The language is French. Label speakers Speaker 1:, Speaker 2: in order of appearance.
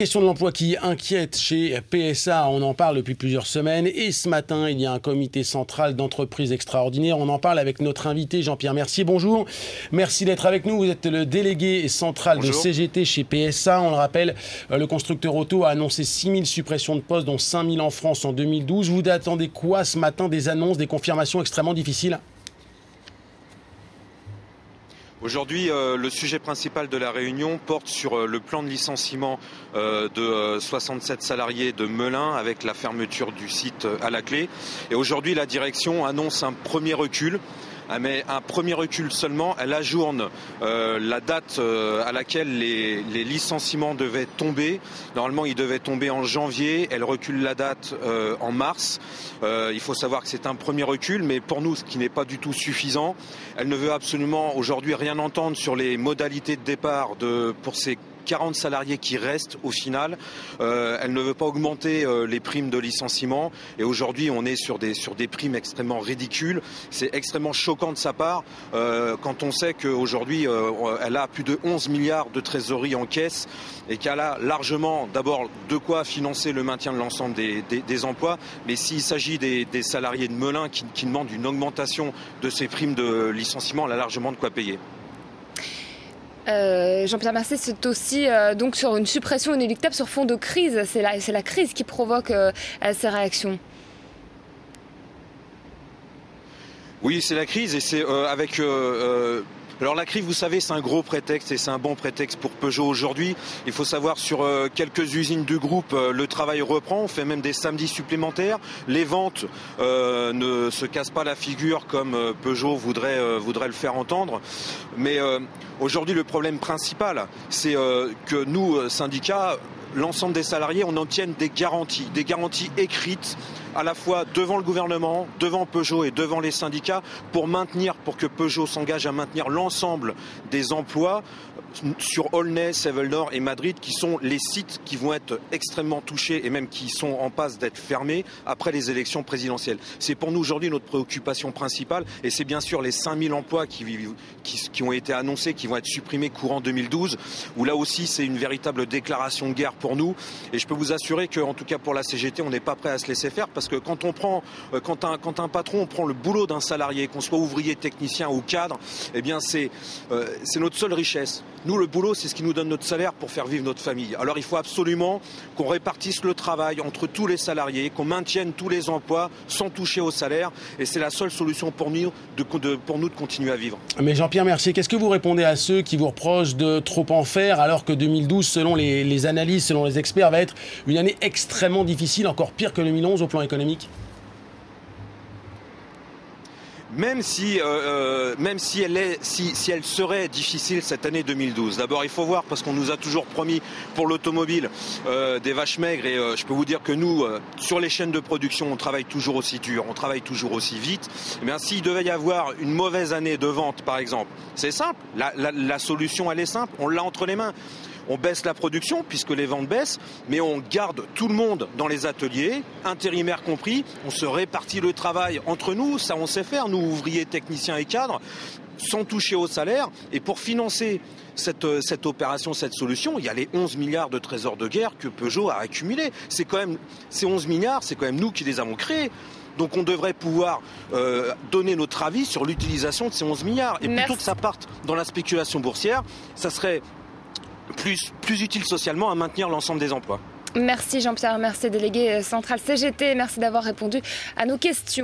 Speaker 1: Question de l'emploi qui inquiète chez PSA, on en parle depuis plusieurs semaines et ce matin il y a un comité central d'entreprise extraordinaire. On en parle avec notre invité Jean-Pierre Mercier. Bonjour, merci d'être avec nous. Vous êtes le délégué central de CGT chez PSA. On le rappelle, le constructeur auto a annoncé 6000 suppressions de postes, dont 5000 en France en 2012. Vous attendez quoi ce matin? Des annonces, des confirmations extrêmement difficiles?
Speaker 2: Aujourd'hui, le sujet principal de la réunion porte sur le plan de licenciement de 67 salariés de Melun avec la fermeture du site à la clé. Et aujourd'hui, la direction annonce un premier recul. Mais un premier recul seulement. Elle ajourne la date à laquelle les licenciements devaient tomber. Normalement, ils devaient tomber en janvier. Elle recule la date en mars. Il faut savoir que c'est un premier recul, mais pour nous, ce qui n'est pas du tout suffisant. Elle ne veut absolument aujourd'hui rien entendre sur les modalités de départ pour ces 40 salariés qui restent au final. Elle ne veut pas augmenter les primes de licenciement et aujourd'hui on est sur des primes extrêmement ridicules. C'est extrêmement choquant de sa part quand on sait qu'aujourd'hui elle a plus de 11 milliards de trésorerie en caisse et qu'elle a largement d'abord de quoi financer le maintien de l'ensemble des emplois, mais s'il s'agit des salariés de Melun qui demandent une augmentation de ces primes de licenciement, elle a largement de quoi payer.
Speaker 3: Jean-Pierre Mercier, c'est aussi donc sur une suppression inéluctable sur fond de crise. C'est la crise qui provoque ces réactions.
Speaker 2: Oui, c'est la crise et c'est avec... Alors la crise, vous savez, c'est un gros prétexte et c'est un bon prétexte pour Peugeot aujourd'hui. Il faut savoir sur quelques usines du groupe, le travail reprend. On fait même des samedis supplémentaires. Les ventes ne se cassent pas la figure comme Peugeot voudrait le faire entendre. Mais aujourd'hui, le problème principal, c'est que nous, syndicats, l'ensemble des salariés, on obtienne des garanties écrites à la fois devant le gouvernement, devant Peugeot et devant les syndicats pour que Peugeot s'engage à maintenir l'ensemble des emplois sur Aulnay, Cévennes-Nord et Madrid, qui sont les sites qui vont être extrêmement touchés et même qui sont en passe d'être fermés après les élections présidentielles. C'est pour nous aujourd'hui notre préoccupation principale et c'est bien sûr les 5000 emplois qui ont été annoncés, qui vont être supprimés courant 2012, où là aussi c'est une véritable déclaration de guerre pour nous. Et je peux vous assurer qu'en tout cas pour la CGT, on n'est pas prêt à se laisser faire parce que quand un patron prend le boulot d'un salarié, qu'on soit ouvrier, technicien ou cadre, eh bien c'est notre seule richesse. Nous, le boulot, c'est ce qui nous donne notre salaire pour faire vivre notre famille. Alors il faut absolument qu'on répartisse le travail entre tous les salariés, qu'on maintienne tous les emplois sans toucher au salaire. Et c'est la seule solution pour nous de continuer à vivre. Mais
Speaker 1: Jean-Pierre Mercier, qu'est-ce que vous répondez à ceux qui vous reprochent de trop en faire alors que 2012, selon les analyses, selon les experts, va être une année extrêmement difficile, encore pire que 2011 au plan économique?
Speaker 2: Même si elle serait difficile cette année 2012. D'abord, il faut voir, parce qu'on nous a toujours promis pour l'automobile des vaches maigres, et je peux vous dire que nous, sur les chaînes de production, on travaille toujours aussi dur, on travaille toujours aussi vite. Eh bien, s'il devait y avoir une mauvaise année de vente, par exemple, c'est simple, la solution, elle est simple, on l'a entre les mains. On baisse la production puisque les ventes baissent, mais on garde tout le monde dans les ateliers, intérimaires compris. On se répartit le travail entre nous, ça on sait faire, nous ouvriers, techniciens et cadres, sans toucher au salaire. Et pour financer cette opération, cette solution, il y a les 11 milliards de trésors de guerre que Peugeot a accumulés. Ces 11 milliards, c'est quand même nous qui les avons créés. Donc on devrait pouvoir donner notre avis sur l'utilisation de ces 11 milliards. Et plutôt que ça parte dans la spéculation boursière, ça serait plus utile socialement à maintenir l'ensemble des emplois.
Speaker 3: Merci Jean-Pierre Mercier, délégué central CGT. Merci d'avoir répondu à nos questions.